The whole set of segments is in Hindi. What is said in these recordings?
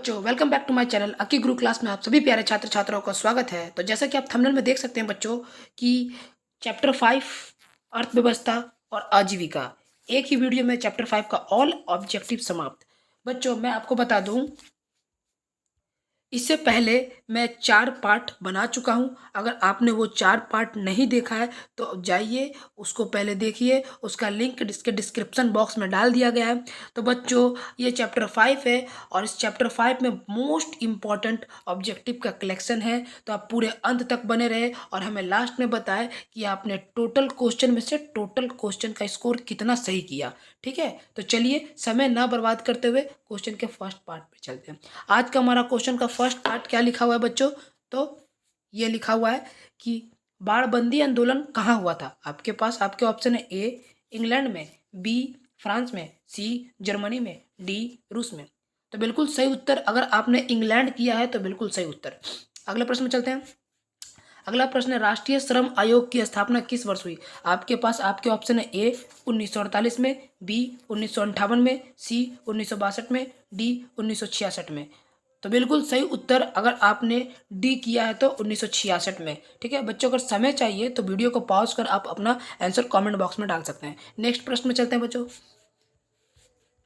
बच्चों, welcome back to my channel Aki Guru class में आप सभी प्यारे छात्र छात्राओं का स्वागत है। तो जैसा कि आप थंबनेल में देख सकते हैं बच्चों कि चैप्टर 5 अर्थव्यवस्था और आजीविका, एक ही वीडियो में चैप्टर 5 का ऑल ऑब्जेक्टिव समाप्त। बच्चों, मैं आपको बता दूं, इससे पहले मैं 4 पार्ट बना चुका हूं। अगर आपने वो 4 पार्ट नहीं देखा है तो जाइए उसको पहले देखिए, उसका लिंक इसके डिस्क्रिप्शन बॉक्स में डाल दिया गया है। तो बच्चों, ये चैप्टर 5 है और इस चैप्टर 5 में मोस्ट इम्पॉर्टेंट ऑब्जेक्टिव का कलेक्शन है। तो आप पूरे अंत तक बने रहे और हमें लास्ट में बताएं कि आपने टोटल क्वेश्चन में से टोटल क्वेश्चन का स्कोर कितना सही किया। ठीक है, तो चलिए समय ना बर्बाद करते हुए क्वेश्चन के फर्स्ट पार्ट पे चलते हैं। आज का हमारा क्वेश्चन का फर्स्ट पार्ट क्या लिखा हुआ है बच्चों? तो ये लिखा हुआ है कि बाड़बंदी आंदोलन कहाँ हुआ था। आपके पास आपके ऑप्शन है ए इंग्लैंड में, बी फ्रांस में, सी जर्मनी में, डी रूस में। तो बिल्कुल सही उत्तर, अगर आपने इंग्लैंड किया है तो बिल्कुल सही उत्तर। अगले प्रश्न में चलते हैं। अगला प्रश्न है, राष्ट्रीय श्रम आयोग की स्थापना किस वर्ष हुई? आपके पास आपके ऑप्शन है ए 1948 में, बी 1958 में, सी 1962 में, डी 1966 में। तो बिल्कुल सही उत्तर, अगर आपने डी किया है तो 1966 में। ठीक है बच्चों, अगर समय चाहिए तो वीडियो को पॉज कर आप अपना आंसर कमेंट बॉक्स में डाल सकते हैं। नेक्स्ट प्रश्न में चलते हैं बच्चों।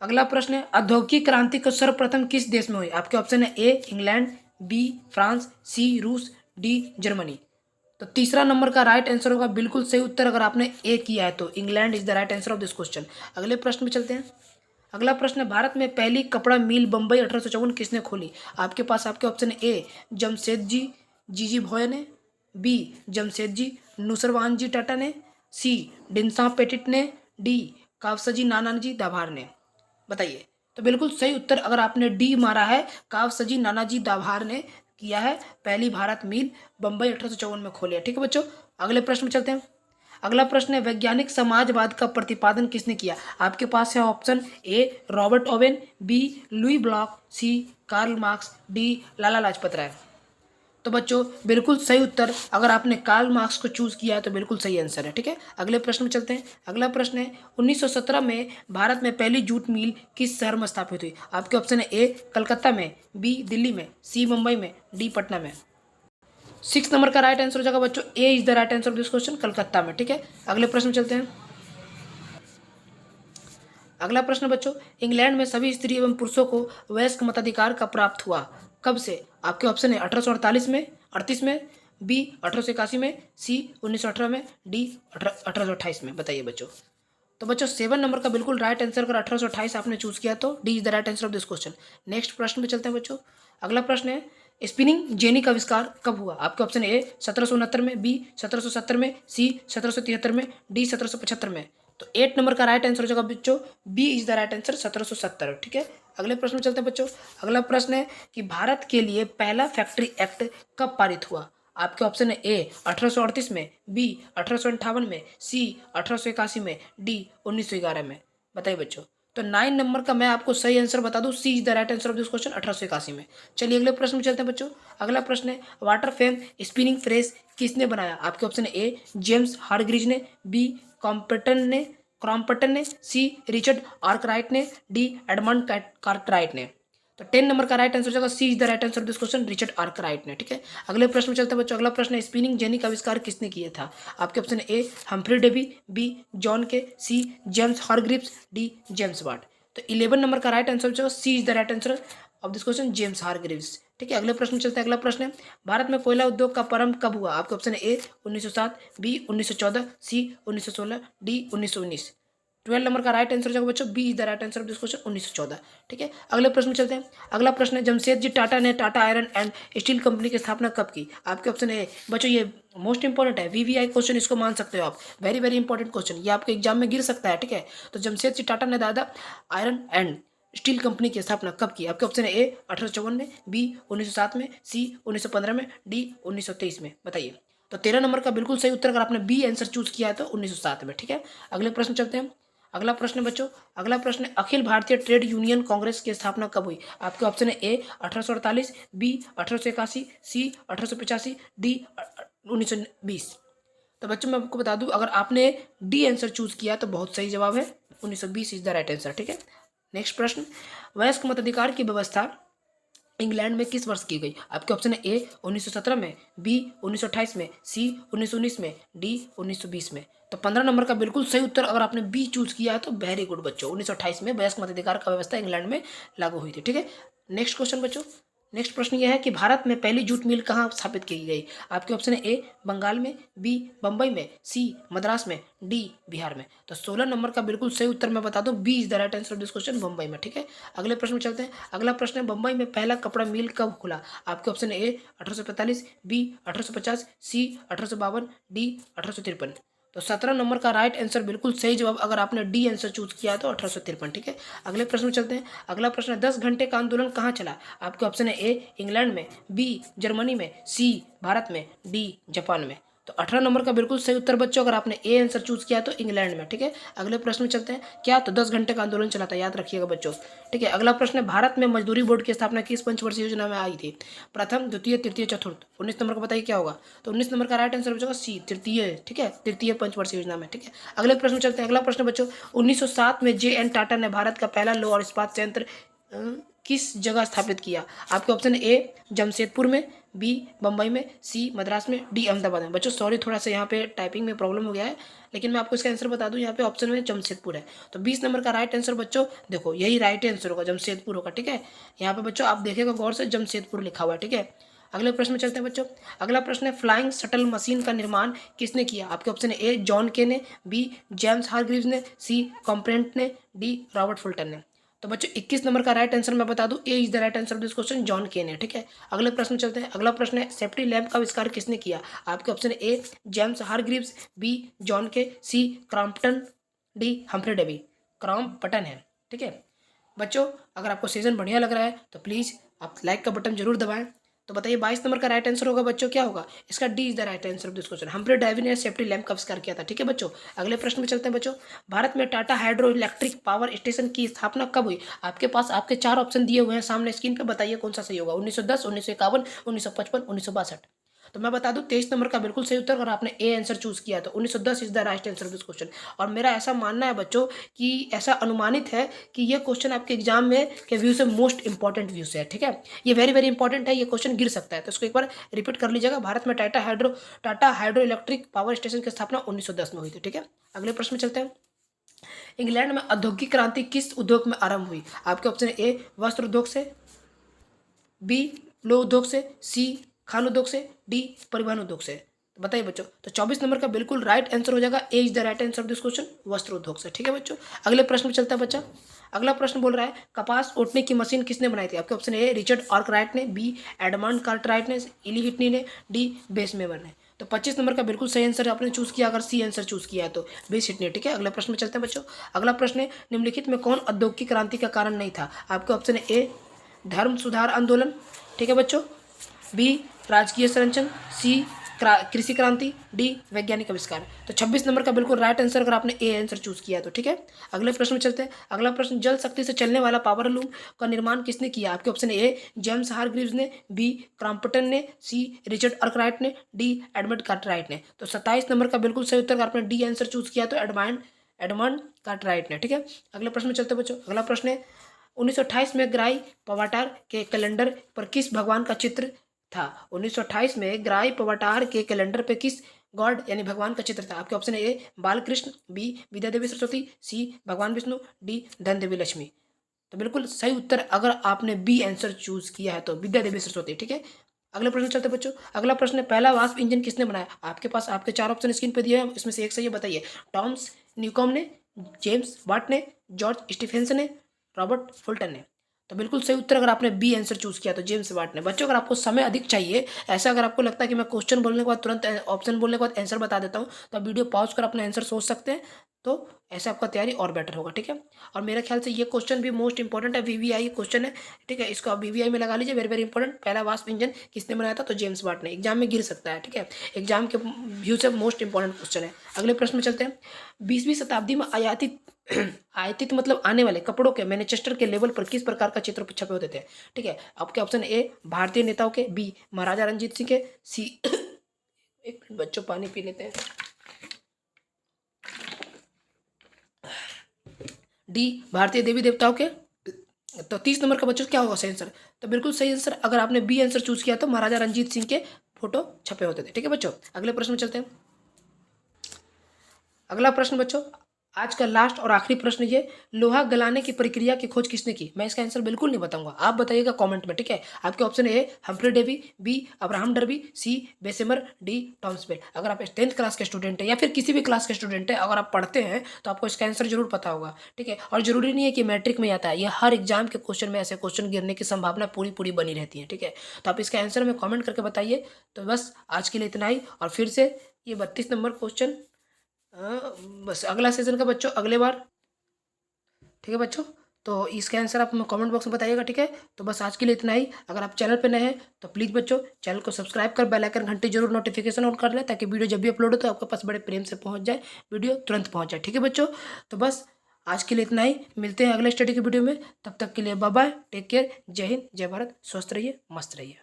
अगला प्रश्न है, औद्योगिक क्रांति को सर्वप्रथम किस देश में हुई? आपके ऑप्शन है ए इंग्लैंड, बी फ्रांस, सी रूस, डी जर्मनी। तो तीसरा नंबर का राइट आंसर होगा बिल्कुल सही उत्तर, अगर आपने ए किया है तो England is the right answer of this question. अगले प्रश्न में चलते हैं। अगला प्रश्न है, भारत में पहली कपड़ा मिल बम्बई 1854 किसने खोली? आपके पास आपके ऑप्शन है ए जमशेदजी जीजी भोय ने, बी जमशेदजी नुसरवान जी टाटा ने, सी डिनसा पेटिट ने, डी कावसजी नानाजी दाभार ने। बताइए। तो बिल्कुल सही उत्तर, अगर आपने डी मारा है, कावसजी नानाजी दाभार ने किया है, पहली भारत मिल बम्बई 1854 में खोली है। ठीक है बच्चों, अगले प्रश्न में चलते हैं। अगला प्रश्न है, वैज्ञानिक समाजवाद का प्रतिपादन किसने किया? आपके पास है option A Robert Owen, B Louis Blanc, C Karl Marx, D Lala Lajpat Rai. तो बच्चों बिल्कुल सही उत्तर, अगर आपने कार्ल मार्क्स को चूज किया है तो बिल्कुल सही आंसर है। ठीक है, अगले प्रश्न में चलते हैं। अगला प्रश्न है, 1917 में भारत में पहली जूट मिल किस शहर में स्थापित हुई? आपके ऑप्शन है ए कलकत्ता में, बी दिल्ली में, सी मुंबई में, डी पटना में। 6 नंबर का राइट आंसर हो जाएगा बच्चों, A is the right answer of this question, Calcutta में। ठीक है, अगले प्रश्न में चलते हैं। अगला प्रश्न बच्चों, इंग्लैंड में सभी स्त्री एवं पुरुषों को वयस्क मताधिकार का प्राप्त हुआ कब से? आपके ऑप्शन है 1848 में, 38 में, बी 1881 में, सी 1918 में, डी 1828 में। बताइए बच्चों। तो बच्चों 7 नंबर का बिल्कुल राइट आंसर, अगर 1828 आपने चूज किया तो D is the right answer of this question. Next प्रश्न पे चलते हैं बच्चों। अगला प्रश्न है, स्पिनिंग जेनी का आविष्कार कब हुआ? आपके ऑप्शन ए 1769 में, बी 1770 में, सी 1773 में, डी 1775 में। तो 8 नंबर का राइट आंसर हो जाएगा बच्चों, B is the right answer 1770। ठीक है, अगले प्रश्न में चलते हैं बच्चों। अगला प्रश्न है कि भारत के लिए पहला फैक्ट्री एक्ट कब पारित हुआ? आपके ऑप्शन है ए 1838 में, बी 1858 में, सी 1881 में, डी 1911 में। बताइए बच्चों। तो 9 नंबर का मैं आपको सही आंसर बता दूं, C is the right answer of this question, 1881 में। चलिए अगले प्रश्न में चलते हैं बच्चों। अगला प्रश्न है, वाटर फ्रेम स्पिनिंग प्रेस किसने बनाया? आपके ऑप्शन है ए जेम्स हारग्रीज ने, बी क्रॉम्पटन ने, सी रिचर्ड आर्कराइट ने, डी एडमंड कार्टराइट ने। तो 10 नंबर का राइट आंसर हो जाएगा, C is the right answer of this question, Richard Arkwright ने। ठीक है, अगले प्रश्न में चलते हैं बच्चों। अगला प्रश्न है, स्पिनिंग जेनी का आविष्कार किसने किया था? आपके option A Humphry Davy, B John Kay, C James Hargreaves, D James Watt. तो 11 नंबर का राइट आंसर हो जाएगा, C is the right answer of this question, James Hargreaves. ठीक है, अगले प्रश्न में चलते हैं। अगला प्रश्न है, भारत में कोयला उद्योग का प्रारंभ कब हुआ? आपके ऑप्शन है A 1907, B 1914, C 1916, D 1919। 12 number का राइट आंसर हो जाएगा बच्चों, B is the right answer of this question, 1914। ठीक है, अगले प्रश्न में चलते हैं। अगला प्रश्न है, जमशेदजी टाटा ने Tata iron and steel company की स्थापना कब की? आपके ऑप्शन है बच्चों, ये मोस्ट इंपॉर्टेंट है, वीवीआई क्वेश्चन, इसको मान सकते हो आप, वेरी वेरी इंपॉर्टेंट क्वेश्चन, ये आपके एग्जाम में गिर सकता है। ठीक है, तो जमशेदजी टाटा ने दादा आयरन एंड स्टील कंपनी की स्थापना कब की? आपके ऑप्शन है ए 1854 में, बी 1907 में, सी 1915 में, डी 1923 में। बताइए। तो 13 नंबर का बिल्कुल सही उत्तर, अगर आपने बी आंसर चूज किया है तो 1907 में। ठीक है, अगले प्रश्न चलते हैं। अगला प्रश्न बच्चों, अगला प्रश्न है, अखिल भारतीय ट्रेड यूनियन कांग्रेस की स्थापना कब हुई? आपके ऑप्शन है ए 1848, बी 1881, सी 1885, डी 1920। तो बच्चों मैं आपको बता दूं, अगर आपने डी आंसर चूज किया तो बहुत सही जवाब है, 1920 इज द राइट आंसर। ठीक है, नेक्स्ट प्रश्न, वयस्क मताधिकार की व्यवस्था इंग्लैंड में किस वर्ष की गई? आपके ऑप्शन है ए 1917 में, बी 1928 में, सी 1919 में, डी 1920 में। तो 15 नंबर का बिल्कुल सही उत्तर अगर आपने बी चूज किया है तो वेरी गुड बच्चों। 1928 में वयस्क मताधिकार का व्यवस्था इंग्लैंड में लागू हुई थी। ठीक है, नेक्स्ट क्वेश्चन बच्चों। नेक्स्ट प्रश्न यह है कि भारत में पहली जूट मिल कहाँ स्थापित की गई? आपके ऑप्शन है ए बंगाल में, बी बंबई में, सी मद्रास में, डी बिहार में। तो 16 नंबर का बिल्कुल सही उत्तर मैं बता दूं, B is the right answer of this question, Bombay में। ठीक है, अगले प्रश्न में चलते हैं। अगला प्रश्न है बंबई में पहला कपड़ा मिल कब खुला? आपके ऑप्शन है ए 1845, बी 1850, सी 1852, डी 1853। तो 17 नंबर का राइट आंसर बिल्कुल सही जवाब अगर आपने डी आंसर चूज किया है तो 1853। ठीक है, अगले प्रश्न में चलते हैं। अगला प्रश्न है 10 घंटे का आंदोलन कहाँ चला? आपके ऑप्शन है ए इंग्लैंड में, बी जर्मनी में, सी भारत में, डी जापान में। तो 18 नंबर का बिल्कुल सही उत्तर बच्चों अगर आपने ए आंसर चूज किया तो इंग्लैंड में। ठीक है, अगले प्रश्न में चलते हैं। क्या? तो 10 घंटे का आंदोलन चला था, याद रखिएगा बच्चों। ठीक है, अगला प्रश्न है भारत में मजदूरी बोर्ड की स्थापना किस पंचवर्षीय योजना में आई थी? प्रथम, द्वितीय, तृतीय, चतुर्थ। 19 नंबर का बताइए क्या होगा? तो 19 नंबर का राइट आंसर बच्चों सी तृतीय। ठीक है, तृतीय पंचवर्षीय योजना में। ठीक है, अगले प्रश्न में चलते हैं। अगला प्रश्न बच्चों 1907 में जे.एन. टाटा ने भारत का पहला लौह और इस्पात संयंत्र किस जगह स्थापित किया? आपके ऑप्शन ए जमशेदपुर में, बी बम्बई में, सी मद्रास में, डी अहमदाबाद में। बच्चों सॉरी थोड़ा सा यहाँ पे टाइपिंग में प्रॉब्लम हो गया है, लेकिन मैं आपको इसका आंसर बता दूं, यहाँ पे ऑप्शन में जमशेदपुर है। तो 20 नंबर का राइट आंसर बच्चों देखो यही राइट आंसर होगा, जमशेदपुर होगा। ठीक है, यहाँ पे बच्चों आप देखिएगा गौर से, जमशेदपुर लिखा हुआ है। ठीक है, अगले प्रश्न में चलते हैं बच्चों। अगला प्रश्न है फ्लाइंग शटल मशीन का निर्माण किसने किया? आपके ऑप्शन है ए जॉन के ने, बी जेम्स हारग्रीव्स ने, सी कॉम्प्रेंट ने, डी रॉबर्ट फुल्टन ने। तो बच्चों 21 नंबर का राइट आंसर मैं बता दूं, A is the right answer of this question, John Kane है। ठीक है, अगले प्रश्न में चलते हैं। अगला प्रश्न है सेफ्टी लैम्प का आविष्कार किसने किया? आपके ऑप्शन है A James Hargreaves, B John Kay, C Crompton, D Humphry Davy. Crompton है। ठीक है बच्चों, अगर आपको सीजन बढ़िया लग रहा है तो प्लीज़ आप लाइक का बटन जरूर दबाएं। तो बताइए 22 नंबर का राइट आंसर होगा बच्चों, क्या होगा? इसका D is the right answer of this question. Humphry Davy ने सेफ्टी लैम्प का आविष्कार किया था। ठीक है बच्चों, अगले प्रश्न में चलते हैं बच्चों। भारत में Tata hydro electric power station की स्थापना कब हुई? आपके पास आपके 4 ऑप्शन दिए हुए हैं सामने स्क्रीन पे, बताइए कौन सा सही होगा? 1910, 1951, 1955, 1962। तो मैं बता दूं 23 नंबर का बिल्कुल सही उत्तर अगर आपने ए आंसर चूज किया तो 1910 is the right answer of this question. और मेरा ऐसा मानना है बच्चों कि ऐसा अनुमानित है कि ये क्वेश्चन आपके एग्जाम में के व्यू से मोस्ट इंपॉर्टेंट व्यू से है। ठीक है, ये वेरी वेरी इंपॉर्टेंट है, ये क्वेश्चन गिर सकता है, तो इसको एक बार रिपीट कर लीजिएगा। भारत में Tata hydro electric power station की स्थापना 1910 में हुई थी। ठीक है, अगले प्रश्न में चलते हैं। इंग्लैंड में औद्योगिक क्रांति किस उद्योग में आरंभ हुई? आपके ऑप्शन ए वस्त्र उद्योग से, बी लौह उद्योग से, सी खान उद्योग से, डी परिवहन उद्योग से। तो बताइए बच्चों, तो 24 नंबर का बिल्कुल राइट आंसर हो जाएगा, A is the right answer of this question, वस्त्र उद्योग से। ठीक है बच्चों, अगले प्रश्न में चलता है बच्चा। अगला प्रश्न बोल रहा है कपास ओटने की मशीन किसने बनाई थी? आपके ऑप्शन ए रिचर्ड आर्कराइट ने, बी एडमंड कार्टराइट ने, इली हिटनी ने, डी बेसमेवर ने। तो 25 नंबर का बिल्कुल सही आंसर आपने चूज किया अगर सी आंसर चूज किया है तो बेस हिटनी। ठीक है, अगले प्रश्न में चलते हैं बच्चों। अगला प्रश्न है निम्नलिखित में कौन औद्योगिक क्रांति का कारण नहीं था? आपके ऑप्शन है ए धर्म सुधार आंदोलन, ठीक है बच्चों, बी राजकीय संरचना, सी कृषि क्रांति, डी वैज्ञानिक आविष्कार। तो 26 नंबर का बिल्कुल राइट आंसर अगर आपने ए आंसर चूज किया तो। ठीक है, अगले प्रश्न में चलते हैं। अगला प्रश्न जल शक्ति से चलने वाला पावर लूम का निर्माण किसने किया? आपके ऑप्शन ए जेम्स हारग्रीव्स ने, बी क्रॉम्पटन ने, सी रिचर्ड आर्कराइट ने, डी एडमंड कार्टराइट ने। तो 27 नंबर का बिल्कुल सही उत्तर आपने डी आंसर चूज किया तो एडमंड कार्टराइट ने। ठीक है, अगले प्रश्न में चलते हैं बच्चों। अगला प्रश्न है 1928 में ग्राई पवाटार के कैलेंडर पर किस भगवान का चित्र था? 1928 में ग्राई पवाटार के कैलेंडर पे किस गॉड यानी भगवान का चित्र था? आपके ऑप्शन है ए बालकृष्ण, बी विद्या देवी सरस्वती, सी भगवान विष्णु, डी धन देवी लक्ष्मी। तो बिल्कुल सही उत्तर अगर आपने बी आंसर चूज किया है तो विद्या देवी सरस्वती। ठीक है, अगले प्रश्न चलते बच्चों। अगला प्रश्न है पहला वाष्प इंजन किसने बनाया? आपके पास आपके 4 ऑप्शन स्क्रीन पे दिए हैं, इसमें से एक सही है, बताइए। टॉम्स न्यूकॉम ने, जेम्स वाट ने, जॉर्ज स्टीफेंसन ने, रॉबर्ट फुल्टन ने। तो बिल्कुल सही उत्तर अगर आपने बी आंसर चूज किया तो जेम्स वाट ने। बच्चों अगर आपको समय अधिक चाहिए, ऐसा अगर आपको लगता है कि मैं क्वेश्चन बोलने के बाद तुरंत ऑप्शन बोलने के बाद आंसर बता देता हूँ तो आप वीडियो पॉज कर अपना आंसर सोच सकते हैं, तो ऐसे आपका तैयारी और बेटर होगा। ठीक है, और मेरे ख्याल से ये क्वेश्चन भी मोस्ट इंपॉर्टेंट है, वीवीआई क्वेश्चन है। ठीक है, इसको आप वीवीआई में लगा लीजिए, वेरी वेरी इंपॉर्टेंट। पहला वाष्प इंजन किसने बनाया था? तो जेम्स वाट ने। एग्जाम में गिर सकता है, ठीक है, एग्जाम के व्यू से मोस्ट इंपॉर्टेंट क्वेश्चन है। अगले प्रश्न में चलते हैं। 20वीं शताब्दी में आयातित आयातित मतलब आने वाले कपड़ों के मैन्चेस्टर के लेवल पर किस प्रकार का चित्र छपे होते थे? ठीक है, आपके ऑप्शन ए भारतीय नेताओं के, बी महाराजा रंजीत सिंह के, सी एक मिनट बच्चों पानी पी लेते हैं, डी भारतीय देवी देवताओं के, तो 30 नंबर का बच्चों क्या होगा सही आंसर? तो बिल्कुल सही आंसर, अगर आपने बी आंसर चूज किया तो महाराजा रंजीत सिंह के फोटो छपे होते थे। ठीक है बच्चों, अगले प्रश्न में चलते हैं। अगला प्रश्न बच्चों, आज का लास्ट और आखिरी प्रश्न ये, लोहा गलाने की प्रक्रिया की खोज किसने की? मैं इसका आंसर बिल्कुल नहीं बताऊंगा, आप बताइएगा कमेंट में। ठीक है, आपके option A Humphry Davy, B Abraham Darby, C Bessemer, D Thomas Bell. अगर आप 10th क्लास के स्टूडेंट हैं या फिर किसी भी क्लास के स्टूडेंट हैं, अगर आप पढ़ते हैं तो आपको इसका आंसर जरूर पता होगा। ठीक है, और जरूरी नहीं है कि मैट्रिक में आता है, ये हर एग्जाम के क्वेश्चन में ऐसे क्वेश्चन गिरने की संभावना पूरी पूरी बनी रहती है। ठीक है, तो आप इसका आंसर में कॉमेंट करके बताइए। तो बस आज के लिए इतना ही, और फिर से ये 32 नंबर क्वेश्चन बस अगला सेशन का बच्चों अगले बार। ठीक है बच्चों, तो इसका आंसर आप हमें कमेंट बॉक्स में बताइएगा। ठीक है, तो बस आज के लिए इतना ही। अगर आप चैनल पे नए हैं तो प्लीज़ बच्चों चैनल को सब्सक्राइब कर बेल आइकन घंटी जरूर नोटिफिकेशन ऑन कर लें, ताकि वीडियो जब भी अपलोड हो तो आपके पास बड़े प्रेम से पहुंच जाए, वीडियो तुरंत पहुंच जाए। ठीक है बच्चों, तो बस आज के लिए इतना ही, मिलते हैं अगले स्टडी की वीडियो में। तब तक के लिए बाय बाय, टेक केयर, जय हिंद, जय भारत, स्वस्थ रहिए, मस्त रहिए।